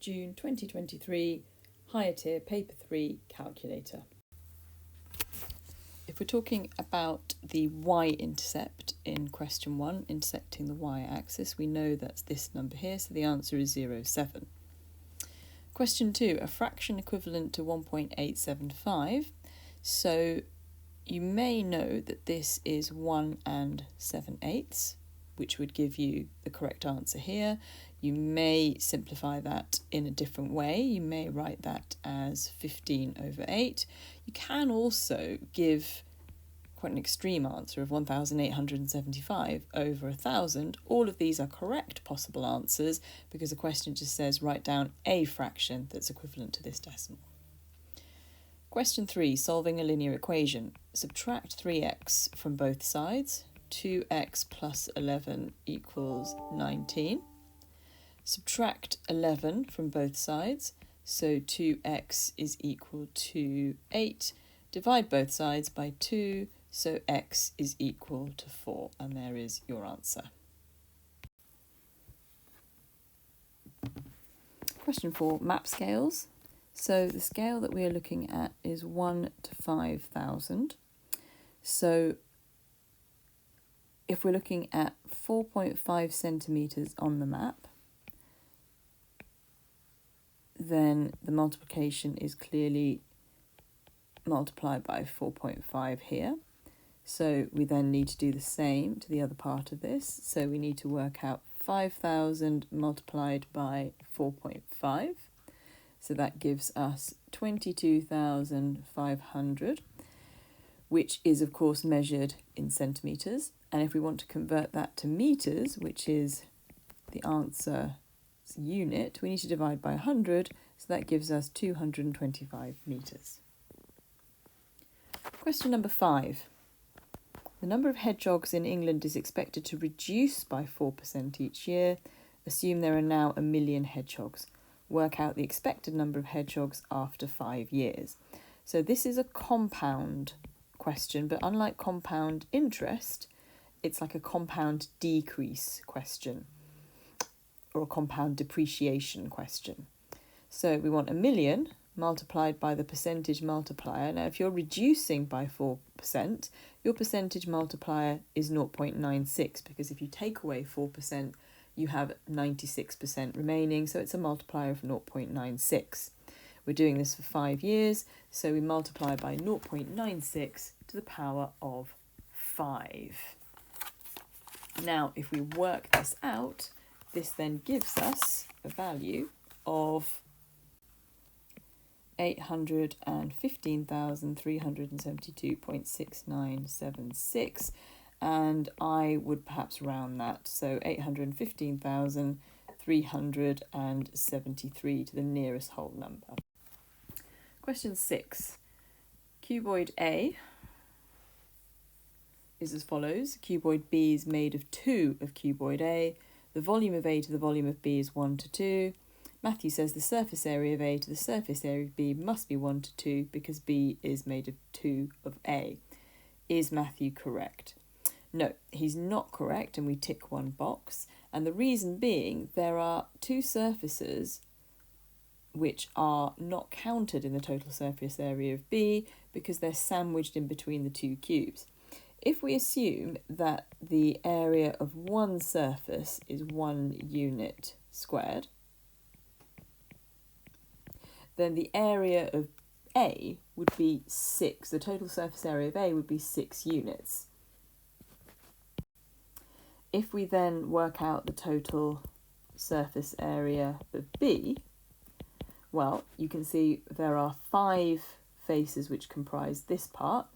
June 2023, Higher Tier Paper 3 Calculator. If we're talking about the y-intercept in question 1, intersecting the y-axis, we know that's this number here, so the answer is 0.7. Question 2, a fraction equivalent to 1.875. So you may know that this is 1 7/8, which would give you the correct answer here. You may simplify that in a different way. You may write that as 15/8. You can also give quite an extreme answer of 1,875 over 1,000. All of these are correct possible answers because the question just says write down a fraction that's equivalent to this decimal. Question 3, solving a linear equation. Subtract 3x from both sides. 2x plus 11 equals 19. Subtract 11 from both sides, so 2x is equal to 8. Divide both sides by 2, so x is equal to 4, and there is your answer. Question 4, map scales. So the scale that we are looking at is 1 to 5,000. So if we're looking at 4.5 centimetres on the map, then the multiplication is clearly multiplied by 4.5 here. So we then need to do the same to the other part of this. So we need to work out 5,000 multiplied by 4.5. So that gives us 22,500, which is of course measured in centimetres. And if we want to convert that to metres, which is the answer unit, we need to divide by 100, so that gives us 225 metres. Question number 5. The number of hedgehogs in England is expected to reduce by 4% each year. Assume there are now 1 million hedgehogs. Work out the expected number of hedgehogs after 5 years. So this is a compound question, but unlike compound interest, it's like a compound decrease question or a compound depreciation question. So we want 1 million multiplied by the percentage multiplier. Now, if you're reducing by 4%, your percentage multiplier is 0.96, because if you take away 4%, you have 96% remaining, so it's a multiplier of 0.96. We're doing this for 5 years, so we multiply by 0.96 to the power of 5. Now, if we work this out, this then gives us a value of 815,372.6976, and I would perhaps round that, so 815,373 to the nearest whole number. Question 6. Cuboid A is as follows. Cuboid B is made of 2 of cuboid A. The volume of A to the volume of B is 1 to 2. Matthew says the surface area of A to the surface area of B must be 1 to 2 because B is made of 2 of A. Is Matthew correct? No, he's not correct, and we tick one box. And the reason being, there are 2 surfaces which are not counted in the total surface area of B because they're sandwiched in between the 2 cubes. If we assume that the area of one surface is 1 unit squared, then the area of A would be 6. The total surface area of A would be 6 units. If we then work out the total surface area of B, well, you can see there are 5 faces which comprise this part,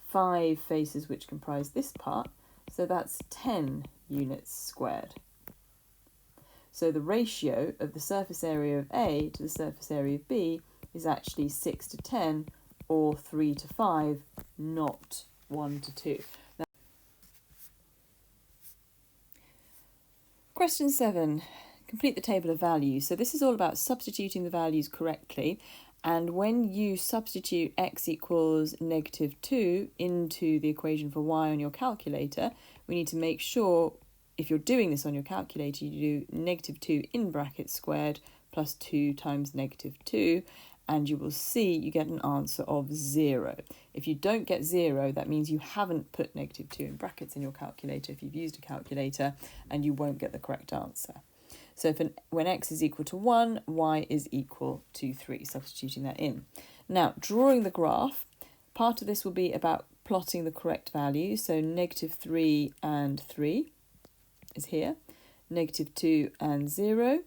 5 faces which comprise this part, so that's 10 units squared. So the ratio of the surface area of A to the surface area of B is actually 6 to 10, or 3 to 5, not 1 to 2. Now, question 7. Complete the table of values. So this is all about substituting the values correctly. And when you substitute x equals -2 into the equation for y on your calculator, we need to make sure, if you're doing this on your calculator, you do -2 in brackets squared plus 2 times negative 2, and you will see you get an answer of 0. If you don't get 0, that means you haven't put negative 2 in brackets in your calculator if you've used a calculator, and you won't get the correct answer. So when x is equal to 1, y is equal to 3, substituting that in. Now, drawing the graph, part of this will be about plotting the correct value. So negative 3 and 3 is here, negative 2 and 0,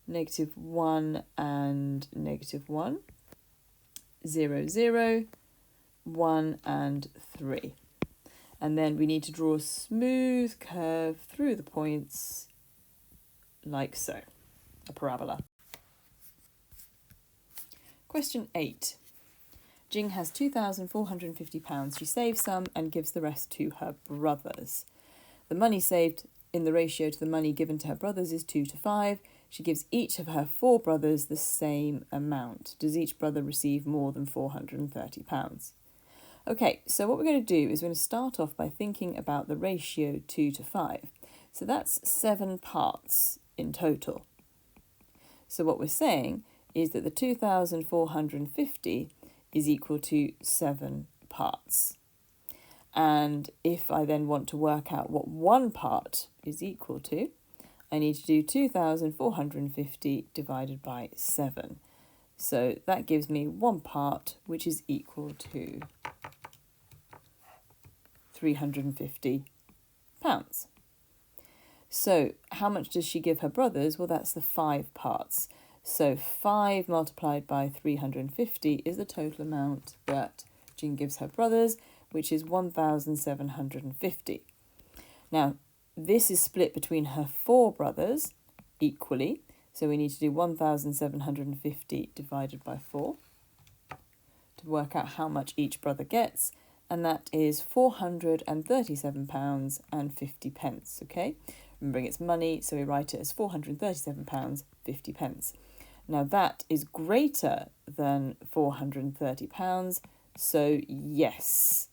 negative 1 and negative 1, 0, 0, 1 and 3. And then we need to draw a smooth curve through the points like so, a parabola. Question 8. Jing has £2,450. She saves some and gives the rest to her brothers. The money saved in the ratio to the money given to her brothers is 2 to 5. She gives each of her 4 brothers the same amount. Does each brother receive more than £430? Okay, so what we're going to do is we're going to start off by thinking about the ratio 2 to 5. So that's 7 parts in total. So what we're saying is that the 2,450 is equal to 7 parts. And if I then want to work out what 1 part is equal to, I need to do 2,450 divided by 7. So that gives me 1 part, which is equal to £350. So how much does she give her brothers? Well, that's the 5 parts. So 5 multiplied by 350 is the total amount that Jing gives her brothers, which is 1,750. Now, this is split between her 4 brothers equally. So we need to do 1,750 divided by 4 to work out how much each brother gets. And that is £437.50, okay? Remembering it's money, so we write it as £437.50. Now that is greater than £430, so yes,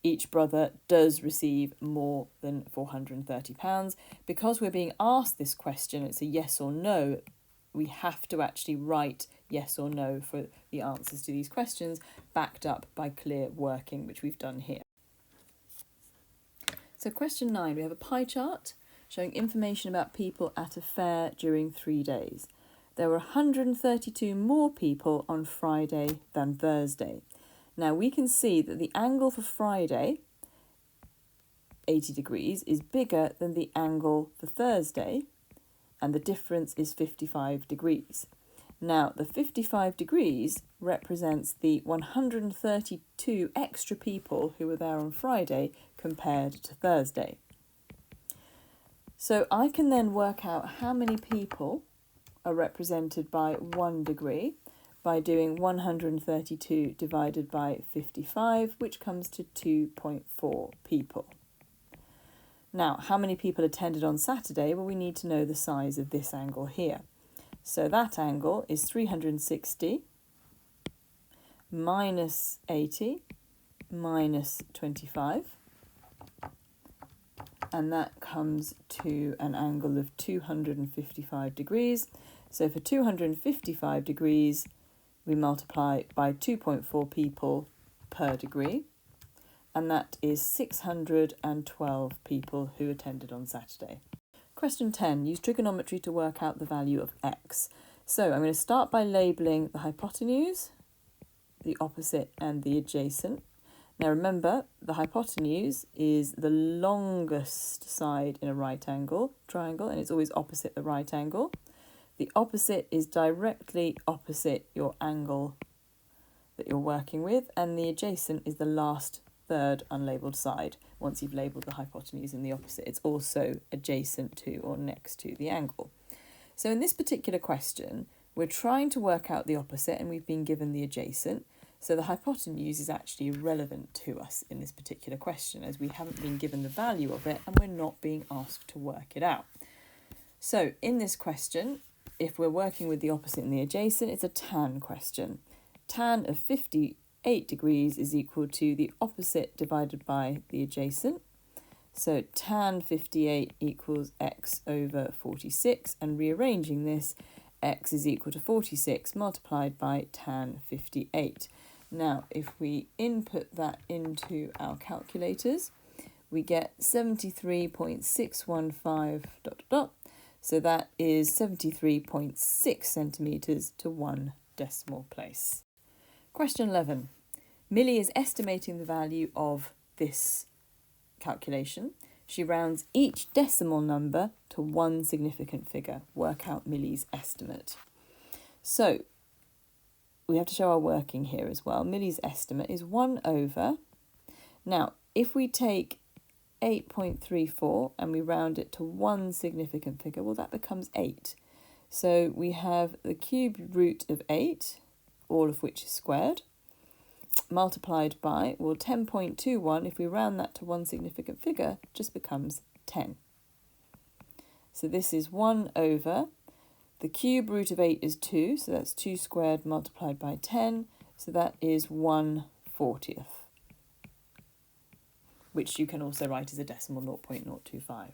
each brother does receive more than £430. Because we're being asked this question, it's a yes or no, we have to actually write yes or no for the answers to these questions, backed up by clear working, which we've done here. So question 9, we have a pie chart showing information about people at a fair during 3 days. There were 132 more people on Friday than Thursday. Now we can see that the angle for Friday, 80 degrees, is bigger than the angle for Thursday, and the difference is 55 degrees. Now, the 55 degrees represents the 132 extra people who were there on Friday compared to Thursday. So I can then work out how many people are represented by 1 degree by doing 132 divided by 55, which comes to 2.4 people. Now, how many people attended on Saturday? Well, we need to know the size of this angle here. So that angle is 360 minus 80 minus 25. And that comes to an angle of 255 degrees. So for 255 degrees, we multiply by 2.4 people per degree. And that is 612 people who attended on Saturday. Question 10, use trigonometry to work out the value of x. So I'm going to start by labelling the hypotenuse, the opposite and the adjacent. Now remember, the hypotenuse is the longest side in a right angle triangle, and it's always opposite the right angle. The opposite is directly opposite your angle that you're working with, and the adjacent is the last third unlabelled side. Once you've labelled the hypotenuse and the opposite, it's also adjacent to or next to the angle. So in this particular question, we're trying to work out the opposite and we've been given the adjacent. So the hypotenuse is actually irrelevant to us in this particular question, as we haven't been given the value of it and we're not being asked to work it out. So in this question, if we're working with the opposite and the adjacent, it's a tan question. Tan of 58 degrees is equal to the opposite divided by the adjacent. So tan 58 equals x over 46, and rearranging this, x is equal to 46 multiplied by tan 58. Now, if we input that into our calculators, we get 73.615 ... So that is 73.6 centimetres to 1 decimal place. Question 11. Millie is estimating the value of this calculation. She rounds each decimal number to one significant figure. Work out Millie's estimate. So we have to show our working here as well. Millie's estimate is 1 over. Now, if we take 8.34 and we round it to one significant figure, well, that becomes 8. So we have the cube root of 8, all of which is squared, multiplied by, well, 10.21, if we round that to one significant figure, just becomes 10. So this is 1 over, the cube root of 8 is 2, so that's 2 squared multiplied by 10, so that is 1/40th, which you can also write as a decimal 0.025.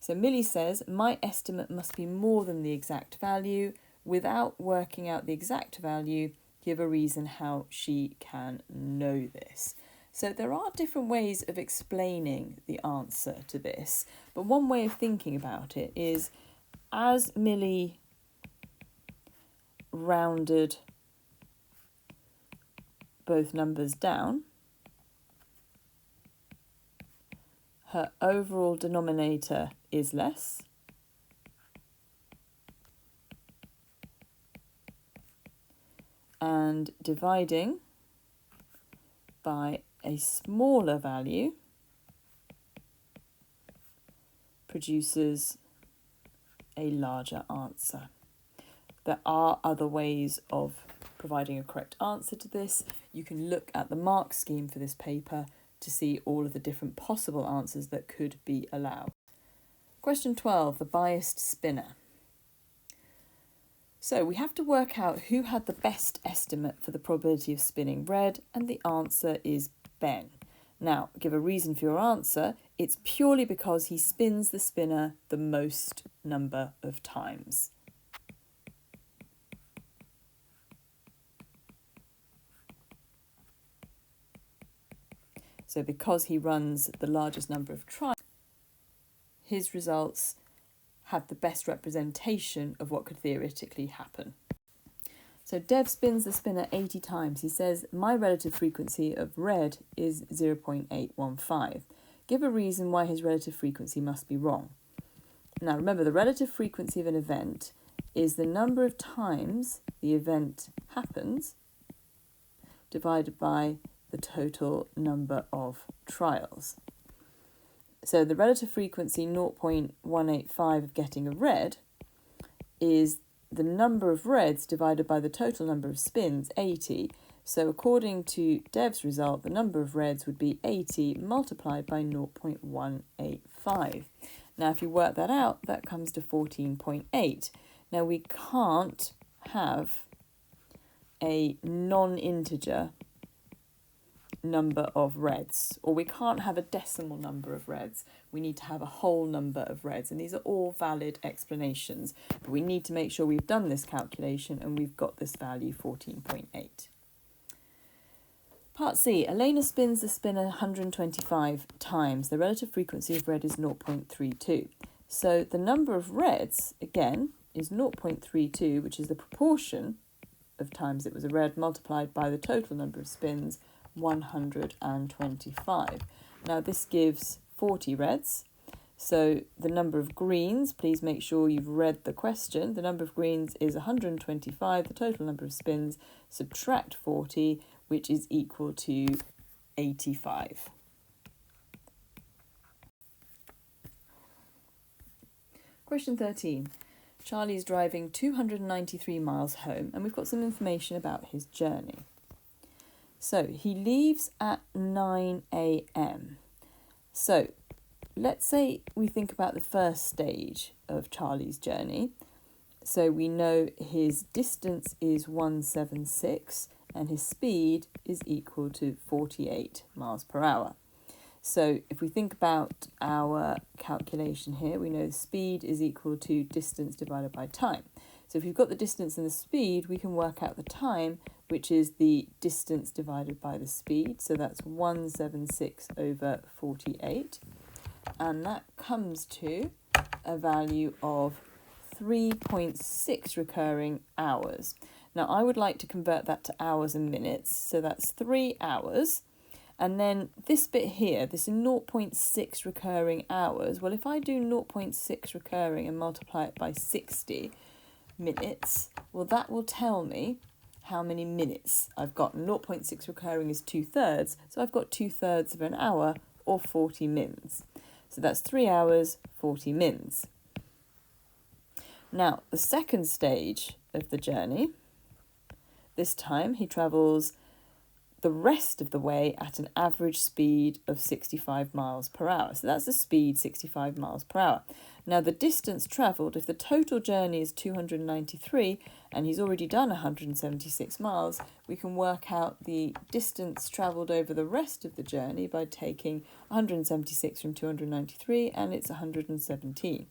So Millie says, my estimate must be more than the exact value. Without working out the exact value, give a reason how she can know this. So there are different ways of explaining the answer to this, but one way of thinking about it is, as Millie rounded both numbers down, her overall denominator is less, and dividing by a smaller value produces a larger answer. There are other ways of providing a correct answer to this. You can look at the mark scheme for this paper to see all of the different possible answers that could be allowed. Question 12, the biased spinner. So we have to work out who had the best estimate for the probability of spinning red, and the answer is Ben. Now, give a reason for your answer. It's purely because he spins the spinner the most number of times. So because he runs the largest number of trials, his results have the best representation of what could theoretically happen. So Dev spins the spinner 80 times. He says, my relative frequency of red is 0.815. Give a reason why his relative frequency must be wrong. Now remember, the relative frequency of an event is the number of times the event happens divided by the total number of trials. So the relative frequency 0.185 of getting a red is the number of reds divided by the total number of spins, 80. So according to Dev's result, the number of reds would be 80 multiplied by 0.185. Now if you work that out, that comes to 14.8. Now we can't have a non-integer number of reds, or we can't have a decimal number of reds. We need to have a whole number of reds, and these are all valid explanations, but we need to make sure we've done this calculation and we've got this value 14.8. Part C, Elena spins the spinner 125 times. The relative frequency of red is 0.32. So the number of reds, again, is 0.32, which is the proportion of times it was a red multiplied by the total number of spins, 125. Now this gives 40 reds. So the number of greens, please make sure you've read the question. The number of greens is 125, the total number of spins, subtract 40, which is equal to 85. Question 13. Charlie's driving 293 miles home, and we've got some information about his journey. So he leaves at 9 a.m. So let's say we think about the first stage of Charlie's journey. So we know his distance is 176 and his speed is equal to 48 miles per hour. So if we think about our calculation here, we know speed is equal to distance divided by time. So if we've got the distance and the speed, we can work out the time, which is the distance divided by the speed. So that's 176 over 48. And that comes to a value of 3.6 recurring hours. Now I would like to convert that to hours and minutes. So that's 3 hours. And then this bit here, this 0.6 recurring hours, well, if I do 0.6 recurring and multiply it by 60 minutes, well, that will tell me how many minutes I've got. 0.6 recurring is 2/3, so I've got 2/3 of an hour, or 40 mins. So that's 3 hours, 40 mins. Now, the second stage of the journey, this time he travels the rest of the way at an average speed of 65 miles per hour. So that's the speed, 65 miles per hour. Now the distance travelled, if the total journey is 293 and he's already done 176 miles, we can work out the distance travelled over the rest of the journey by taking 176 from 293 and it's 117.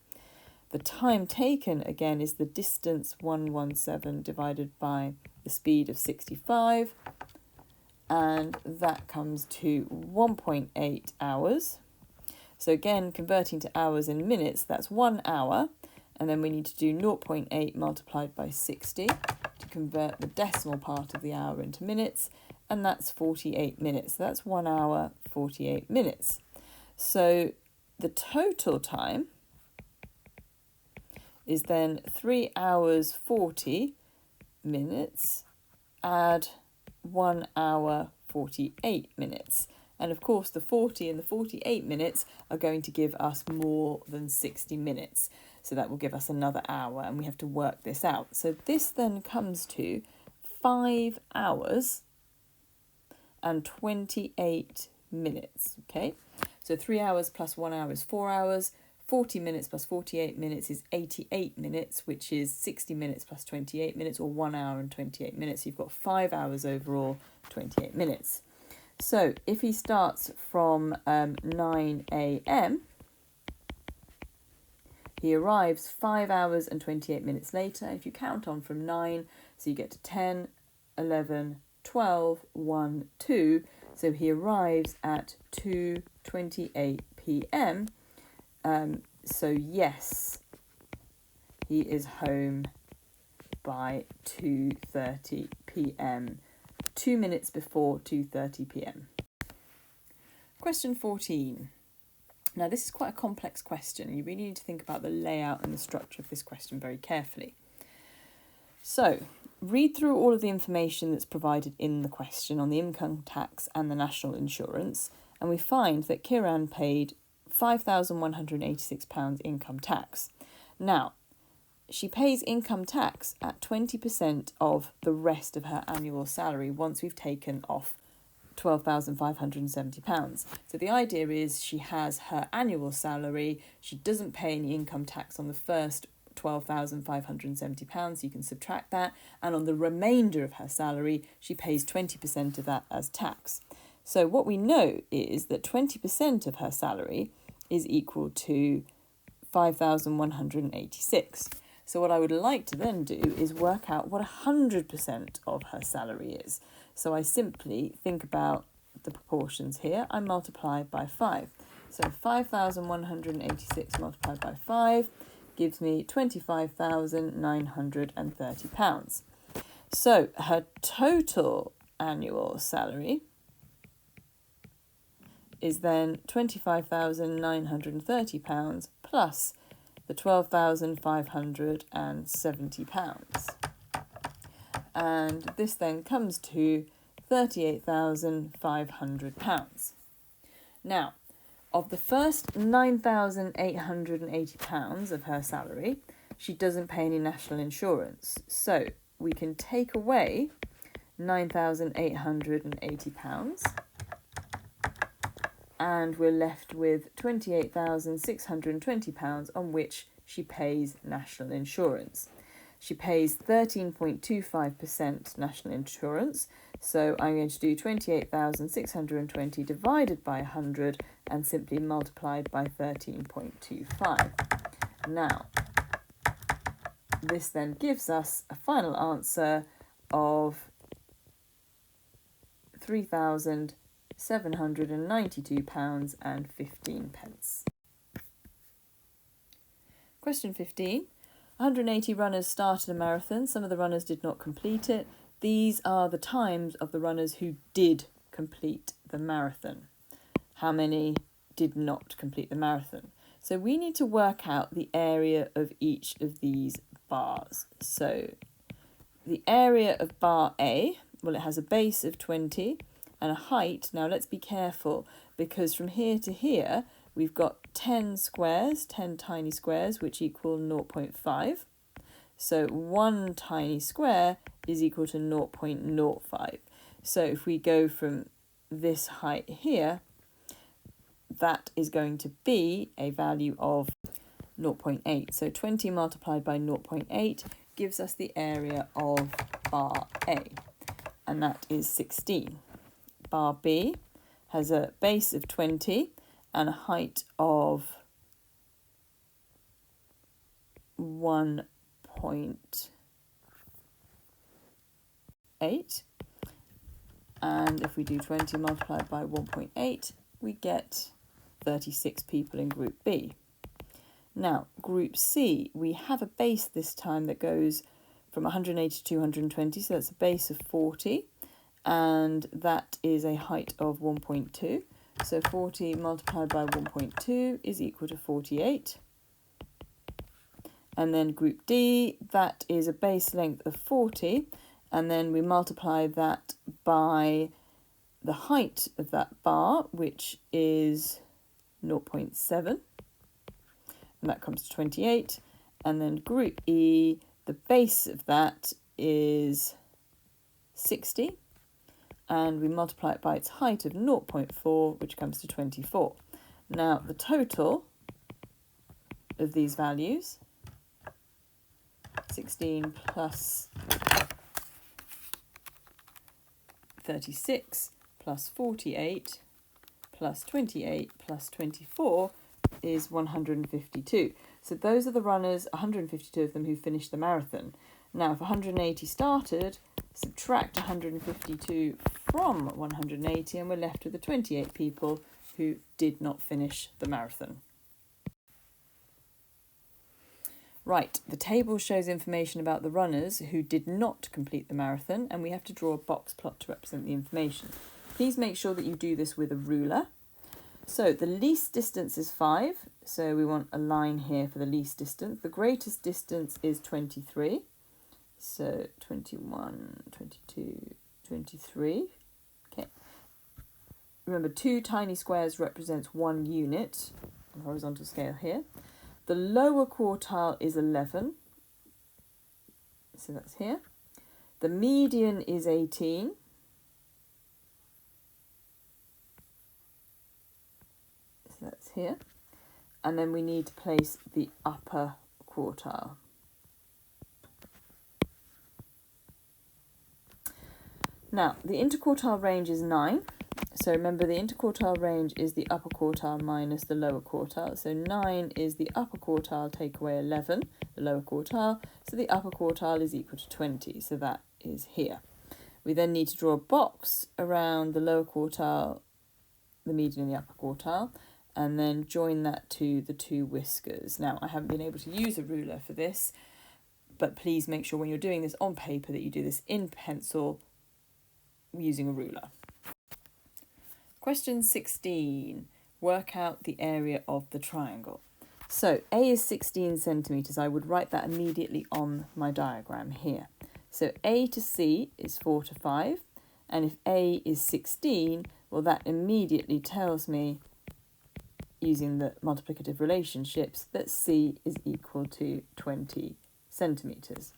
The time taken, again, is the distance 117 divided by the speed of 65, and that comes to 1.8 hours. So again, converting to hours and minutes, that's 1 hour, and then we need to do 0.8 multiplied by 60 to convert the decimal part of the hour into minutes, and that's 48 minutes. So that's 1 hour, 48 minutes. So the total time is then 3 hours, 40 minutes, add 1 hour, 48 minutes. And of course, the 40 and the 48 minutes are going to give us more than 60 minutes. So that will give us another hour, and we have to work this out. So this then comes to 5 hours and 28 minutes, okay? So 3 hours plus 1 hour is 4 hours. 40 minutes plus 48 minutes is 88 minutes, which is 60 minutes plus 28 minutes, or 1 hour and 28 minutes. You've got 5 hours overall, 28 minutes. So if he starts from 9 a.m, he arrives 5 hours and 28 minutes later. If you count on from 9, so you get to 10, 11, 12, 1, 2. So he arrives at 2:28 p.m. So yes, he is home by 2:30 p.m, 2 minutes before 2:30 p.m. Question 14. Now this is quite a complex question. You really need to think about the layout and the structure of this question very carefully. So read through all of the information that's provided in the question on the income tax and the national insurance, and we find that Kiran paid £5,186 income tax. Now, she pays income tax at 20% of the rest of her annual salary once we've taken off £12,570. So the idea is she has her annual salary, she doesn't pay any income tax on the first £12,570, you can subtract that, and on the remainder of her salary, she pays 20% of that as tax. So what we know is that 20% of her salary is equal to 5,186. So what I would like to then do is work out what 100% of her salary is. So I simply think about the proportions here. I multiply by 5. So 5,186 multiplied by 5 gives me £25,930. So her total annual salary is then £25,930 plus the £12,570. And this then comes to £38,500. Now, of the first £9,880 of her salary, she doesn't pay any national insurance. So we can take away £9,880 and we're left with £28,620 on which she pays national insurance. She pays 13.25% national insurance. So I'm going to do 28,620 divided by 100 and simply multiplied by 13.25. Now, this then gives us a final answer of £3,792.15. Question 15. 180 runners started a marathon. Some of the runners did not complete it. These are the times of the runners who did complete the marathon. How many did not complete the marathon? So we need to work out the area of each of these bars. So the area of bar A, well, it has a base of 20 and a height. Now let's be careful, because from here to here, we've got 10 squares, 10 tiny squares, which equal 0.5. So one tiny square is equal to 0.05. So if we go from this height here, that is going to be a value of 0.8. So 20 multiplied by 0.8 gives us the area of bar A, and that is 16. Bar B has a base of 20 and a height of 1.8. And if we do 20 multiplied by 1.8, we get 36 people in Group B. Now, Group C, we have a base this time that goes from 180 to 220, so that's a base of 40, and that is a height of 1.2. So 40 multiplied by 1.2 is equal to 48. And then Group D, that is a base length of 40, and then we multiply that by the height of that bar, which is 0.7, and that comes to 28. And then Group E, the base of that is 60, and we multiply it by its height of 0.4, which comes to 24. Now, the total of these values, 16 plus 36 plus 48 plus 28 plus 24 is 152. So those are the runners, 152 of them, who finished the marathon. Now, if 180 started, subtract 152 from 180, and we're left with the 28 people who did not finish the marathon. Right, the table shows information about the runners who did not complete the marathon, and we have to draw a box plot to represent the information. Please make sure that you do this with a ruler. So the least distance is 5, so we want a line here for the least distance. The greatest distance is 23, so 21, 22, 23. Okay. Remember, 2 tiny squares represents 1 unit on the horizontal scale here. The lower quartile is 11, so that's here. The median is 18. So that's here. And then we need to place the upper quartile. Now, the interquartile range is 9. So remember, the interquartile range is the upper quartile minus the lower quartile. So 9 is the upper quartile, take away 11, the lower quartile. So the upper quartile is equal to 20. So that is here. We then need to draw a box around the lower quartile, the median and the upper quartile, and then join that to the 2 whiskers. Now, I haven't been able to use a ruler for this, but please make sure when you're doing this on paper that you do this in pencil using a ruler. Question 16. Work out the area of the triangle. So A is 16 centimetres. I would write that immediately on my diagram here. So A to C is 4 to 5. And if A is 16, well, that immediately tells me, using the multiplicative relationships, that C is equal to 20 centimetres.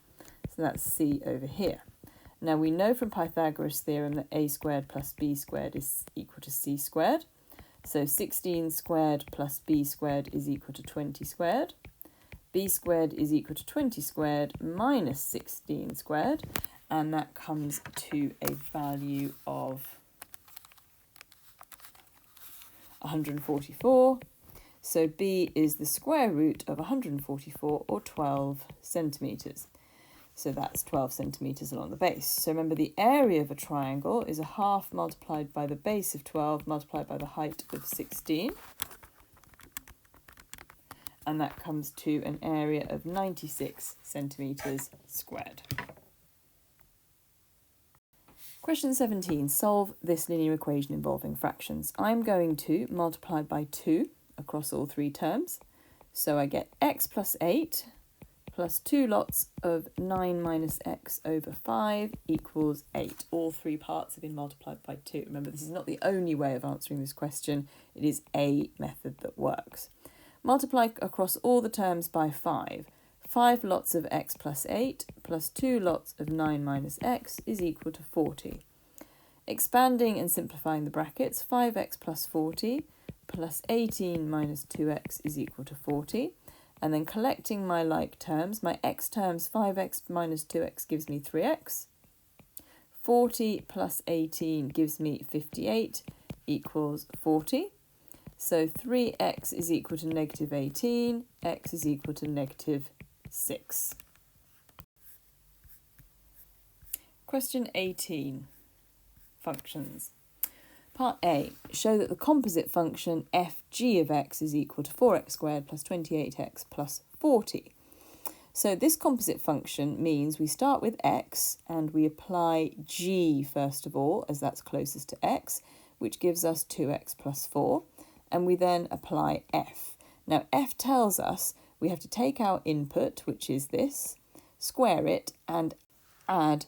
So that's C over here. Now, we know from Pythagoras' theorem that a squared plus b squared is equal to c squared. So 16 squared plus b squared is equal to 20 squared. b squared is equal to 20 squared minus 16 squared, and that comes to a value of 144. So b is the square root of 144, or 12 centimetres. So that's 12 centimetres along the base. So remember, the area of a triangle is a half multiplied by the base of 12 multiplied by the height of 16. And that comes to an area of 96 centimetres squared. Question 17. Solve this linear equation involving fractions. I'm going to multiply by 2 across all three terms. So I get x plus 8 plus 2 lots of 9 minus x over 5 equals 8. All three parts have been multiplied by 2. Remember, this is not the only way of answering this question. It is a method that works. Multiply across all the terms by 5. 5 lots of x plus 8 plus 2 lots of 9 minus x is equal to 40. Expanding and simplifying the brackets, 5x plus 40 plus 18 minus 2x is equal to 40. And then collecting my like terms, my x terms, 5x minus 2x gives me 3x. 40 plus 18 gives me 58 equals 40. So 3x is equal to negative 18, x is equal to negative 6. Question 18, functions. Part A, show that the composite function fg of x is equal to 4x squared plus 28x plus 40. So this composite function means we start with x and we apply g first of all, as that's closest to x, which gives us 2x plus 4. And we then apply f. Now f tells us we have to take our input, which is this, square it, and add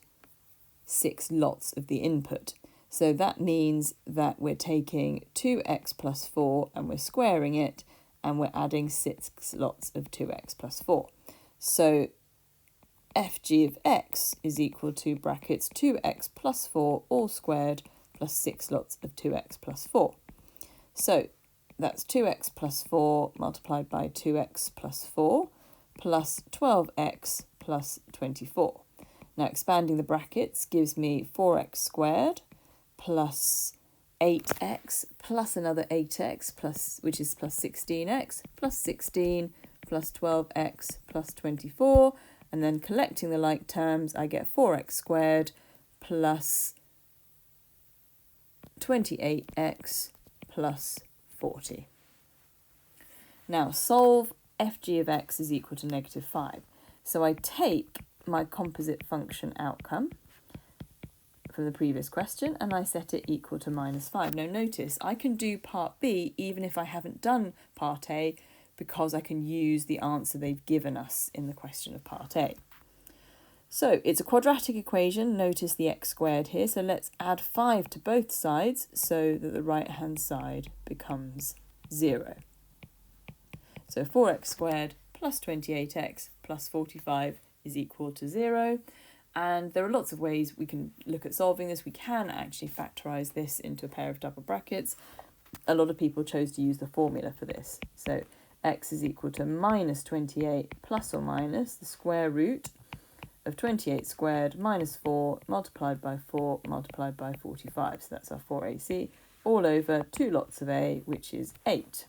6 lots of the input. So that means that we're taking 2x plus 4 and we're squaring it, and we're adding 6 lots of 2x plus 4. So fg of x is equal to brackets 2x plus 4 all squared plus 6 lots of 2x plus 4. So that's 2x plus 4 multiplied by 2x plus 4 plus 12x plus 24. Now expanding the brackets gives me 4x squared plus 8x plus another 8x, plus, which is plus 16x, plus 16 plus 12x plus 24. And then collecting the like terms, I get 4x squared plus 28x plus 40. Now solve fg of x is equal to negative 5. So I take my composite function outcome from the previous question and I set it equal to minus 5. Now notice I can do part B even if I haven't done part A, because I can use the answer they've given us in the question of part A. So it's a quadratic equation, notice the x squared here, so let's add 5 to both sides so that the right hand side becomes 0. So 4x squared plus 28x plus 45 is equal to 0. And there are lots of ways we can look at solving this. We can actually factorise this into a pair of double brackets. A lot of people chose to use the formula for this. So x is equal to minus 28 plus or minus the square root of 28 squared minus 4 multiplied by 4 multiplied by 45. So that's our 4ac all over 2 lots of a, which is 8.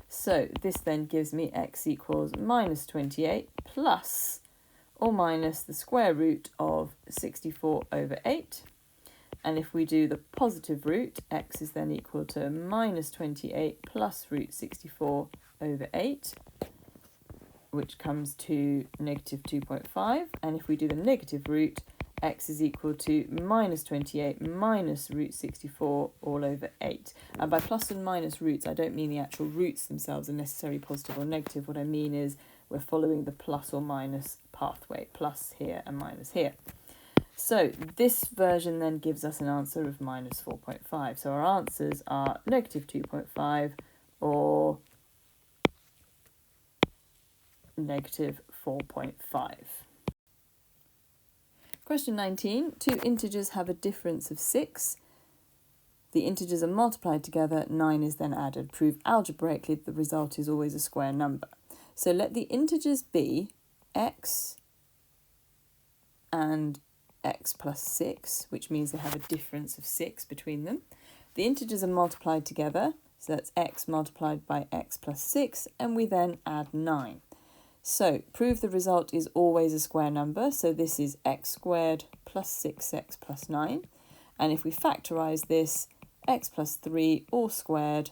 So this then gives me x equals minus 28 plus or minus the square root of 64 over 8. And if we do the positive root, x is then equal to minus 28 plus root 64 over 8, which comes to negative 2.5. And if we do the negative root, x is equal to minus 28 minus root 64 all over 8. And by plus and minus roots, I don't mean the actual roots themselves are necessarily positive or negative. What I mean is we're following the plus or minus pathway, plus here and minus here. So this version then gives us an answer of minus 4.5. So our answers are negative 2.5 or negative 4.5. Question 19. Two integers have a difference of 6. The integers are multiplied together, 9 is then added. Prove algebraically that the result is always a square number. So let the integers be x and x plus 6, which means they have a difference of 6 between them. The integers are multiplied together, so that's x multiplied by x plus 6, and we then add 9. So prove the result is always a square number, so this is x squared plus 6x plus 9. And if we factorise this, x plus 3 all squared,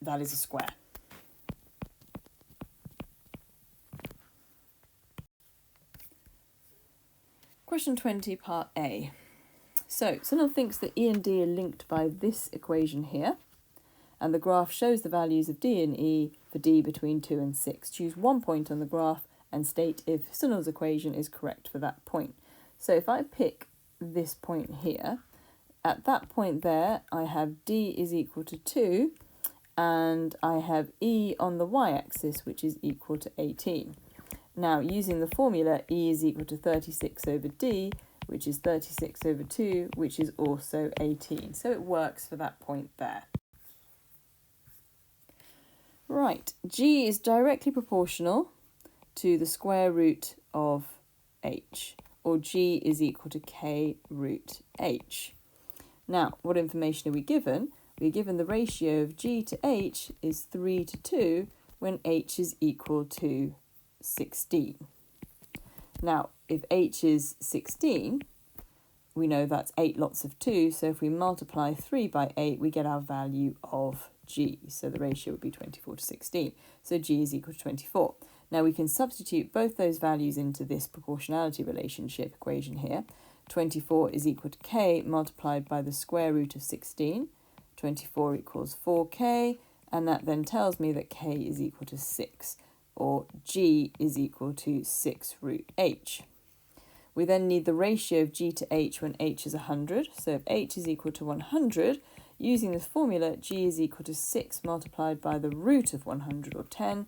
that is a square. Question 20, part A. So Sunil thinks that E and D are linked by this equation here, and the graph shows the values of D and E for D between 2 and 6. Choose one point on the graph and state if Sunil's equation is correct for that point. So if I pick this point here, at that point there, I have D is equal to 2, and I have E on the y-axis, which is equal to 18. Now, using the formula, E is equal to 36 over D, which is 36 over 2, which is also 18. So it works for that point there. Right, G is directly proportional to the square root of H, or G is equal to K root H. Now, what information are we given? We're given the ratio of G to H is 3 to 2 when H is equal to 16. Now, if H is 16, we know that's 8 lots of 2, so if we multiply 3 by 8, we get our value of G. So the ratio would be 24 to 16. So G is equal to 24. Now we can substitute both those values into this proportionality relationship equation here. 24 is equal to K multiplied by the square root of 16. 24 equals 4K, and that then tells me that K is equal to 6, or G is equal to 6 root H. We then need the ratio of G to H when H is 100. So if H is equal to 100, using this formula, G is equal to 6 multiplied by the root of 100, or 10.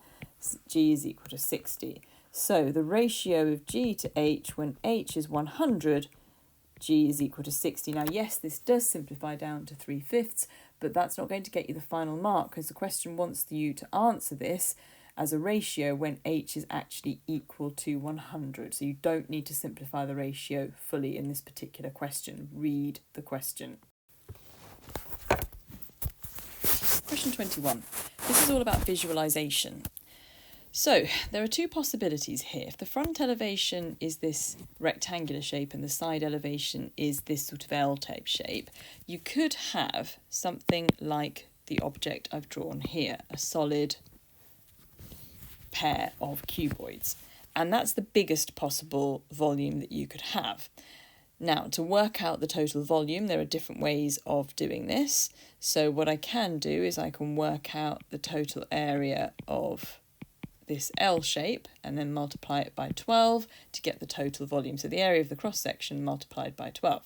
G is equal to 60. So the ratio of G to H when H is 100, G is equal to 60. Now, yes, this does simplify down to 3/5, but that's not going to get you the final mark, because the question wants you to answer this as a ratio when H is actually equal to 100. So you don't need to simplify the ratio fully in this particular question. Read the question. Question 21. This is all about visualisation. So there are two possibilities here. If the front elevation is this rectangular shape and the side elevation is this sort of L-type shape, you could have something like the object I've drawn here, a solid pair of cuboids. And that's the biggest possible volume that you could have. Now, to work out the total volume, there are different ways of doing this. So what I can do is I can work out the total area of this L shape and then multiply it by 12 to get the total volume. So the area of the cross-section multiplied by 12.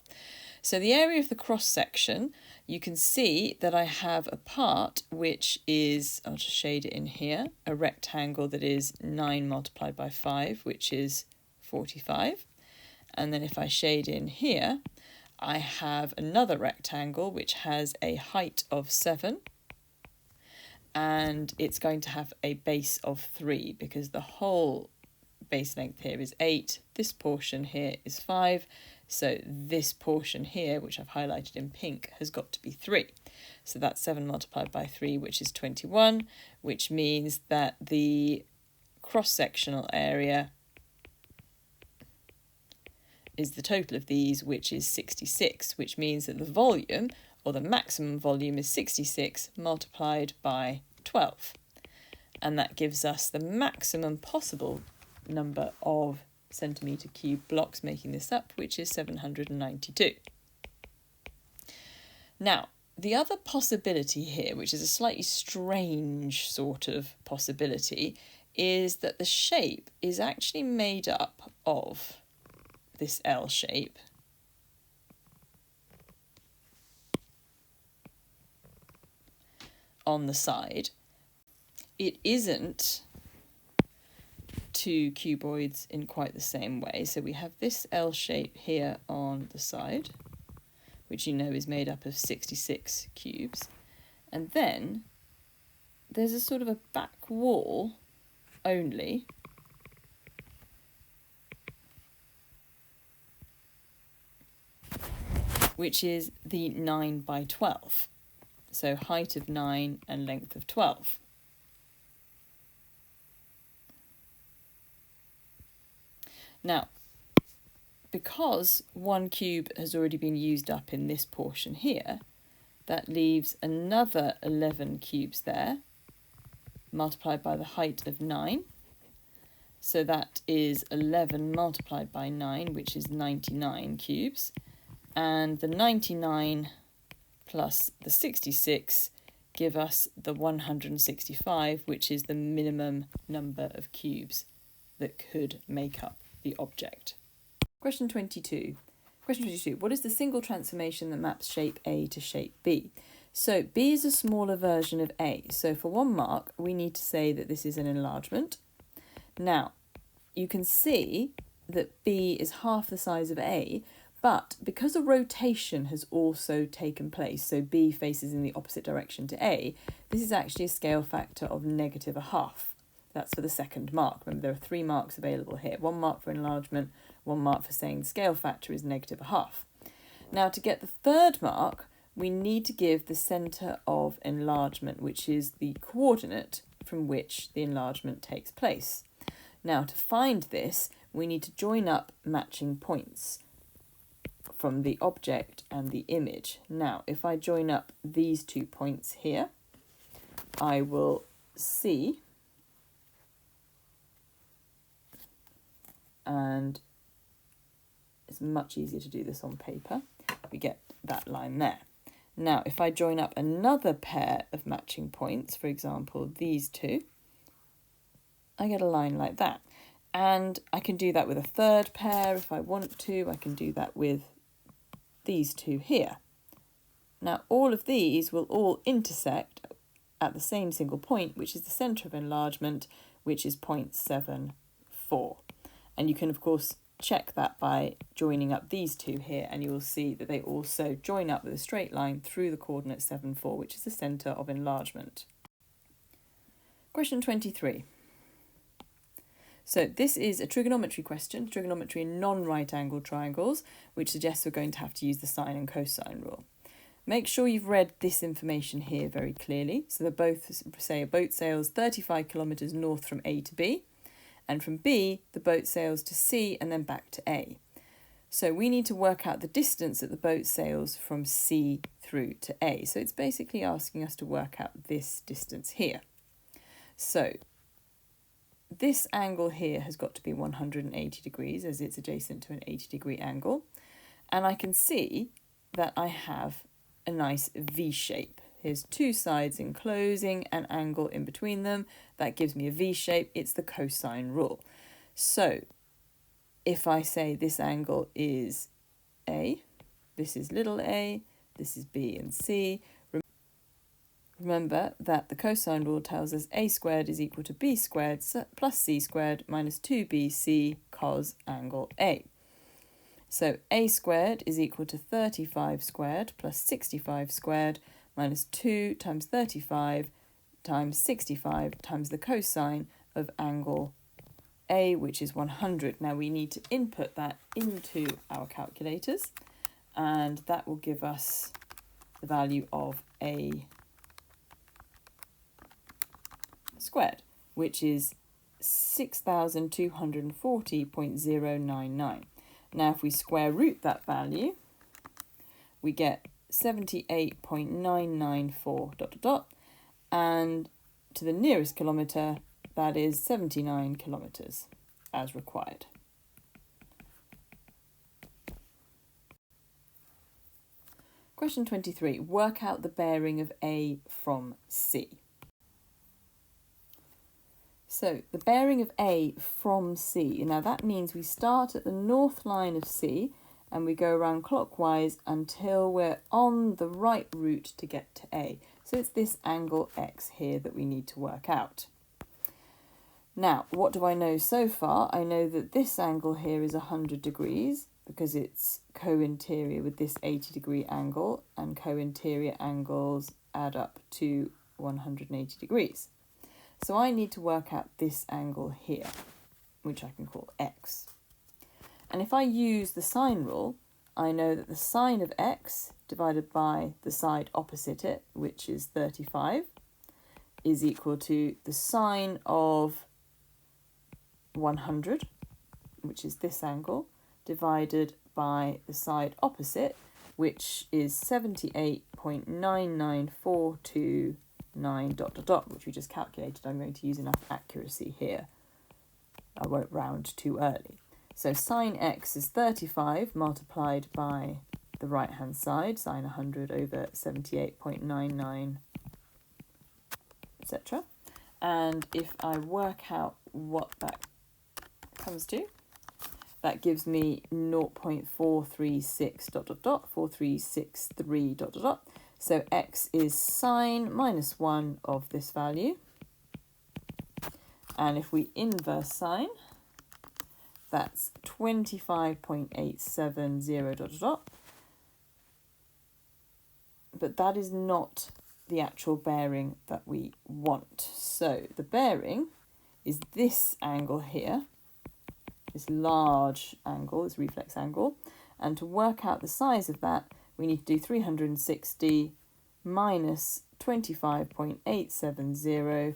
So the area of the cross-section, you can see that I have a part which is, I'll just shade it in here, a rectangle that is 9 multiplied by 5, which is 45. And then if I shade in here, I have another rectangle which has a height of 7. And it's going to have a base of 3 because the whole base length here is 8. This portion here is 5. So this portion here, which I've highlighted in pink, has got to be 3. So that's 7 multiplied by 3, which is 21, which means that the cross-sectional area is the total of these, which is 66, which means that the volume, or the maximum volume, is 66 multiplied by 12. And that gives us the maximum possible number of centimetre cube blocks making this up, which is 792. Now, the other possibility here, which is a slightly strange sort of possibility, is that the shape is actually made up of this L shape on the side. It isn't two cuboids in quite the same way. So we have this L shape here on the side, which you know is made up of 66 cubes. And then there's a sort of a back wall only, which is the 9 by 12. So height of 9 and length of 12. Now, because 1 cube has already been used up in this portion here, that leaves another 11 cubes there, multiplied by the height of 9. So that is 11 multiplied by 9, which is 99 cubes. And the 99 plus the 66 give us the 165, which is the minimum number of cubes that could make up the object. Question 22. Question 22. What is the single transformation that maps shape A to shape B? So B is a smaller version of A. So for 1 mark, we need to say that this is an enlargement. Now, you can see that B is half the size of A, but because a rotation has also taken place, so B faces in the opposite direction to A, this is actually a scale factor of -1/2. That's for the second mark. Remember, there are 3 marks available here. 1 mark for enlargement, 1 mark for saying the scale factor is -1/2. Now, to get the 3rd mark, we need to give the centre of enlargement, which is the coordinate from which the enlargement takes place. Now, to find this, we need to join up matching points from the object and the image. Now, if I join up these 2 points here, I will see, and it's much easier to do this on paper, we get that line there. Now, if I join up another pair of matching points, for example, these 2, I get a line like that. And I can do that with a 3rd pair if I want to. I can do that with these 2 here. Now, all of these will all intersect at the same single point, which is the centre of enlargement, which is 0.74. And you can, of course, check that by joining up these 2 here, and you will see that they also join up with a straight line through the coordinate 7,4, which is the centre of enlargement. Question 23. So this is a trigonometry question, trigonometry in non-right angled triangles, which suggests we're going to have to use the sine and cosine rule. Make sure you've read this information here very clearly. So they both say a boat sails 35 kilometres north from A to B, and from B, the boat sails to C and then back to A. So we need to work out the distance that the boat sails from C through to A. So it's basically asking us to work out this distance here. So this angle here has got to be 180 degrees as it's adjacent to an 80-degree angle. And I can see that I have a nice V shape. Here's 2 sides enclosing an angle in between them. That gives me a V shape. It's the cosine rule. So if I say this angle is A, this is little a, this is B and C, remember that the cosine rule tells us a squared is equal to b squared plus c squared minus 2bc cos angle A. So a squared is equal to 35 squared plus 65 squared minus 2 times 35 times 65 times the cosine of angle A, which is 100. Now we need to input that into our calculators, and that will give us the value of A squared, which is 6,240.099. Now if we square root that value, we get 78.994 ... and to the nearest kilometre, that is 79 kilometres as required. Question 23. Work out the bearing of A from C. So the bearing of A from C, now that means we start at the north line of C and we go around clockwise until we're on the right route to get to A. So it's this angle X here that we need to work out. Now, what do I know so far? I know that this angle here is 100 degrees because it's co-interior with this 80-degree angle, and co-interior angles add up to 180 degrees. So I need to work out this angle here, which I can call x. And if I use the sine rule, I know that the sine of x divided by the side opposite it, which is 35, is equal to the sine of 100, which is this angle, divided by the side opposite, which is 78.99429 ... which we just calculated. I'm going to use enough accuracy here. I won't round too early. So sine x is 35 multiplied by the right-hand side, sine 100 over 78.99, etc. And if I work out what that comes to, that gives me 0.436 ... 4363 ... So x is sine minus 1 of this value. And if we inverse sine, that's 25.870 ... But that is not the actual bearing that we want. So the bearing is this angle here, this large angle, this reflex angle. And to work out the size of that, we need to do 360 minus 25.870 ...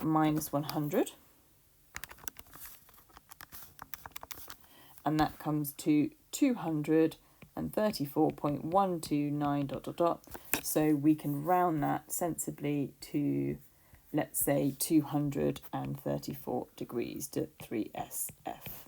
minus 100. And that comes to 234.129 ... So we can round that sensibly to, let's say, 234 degrees to 3SF.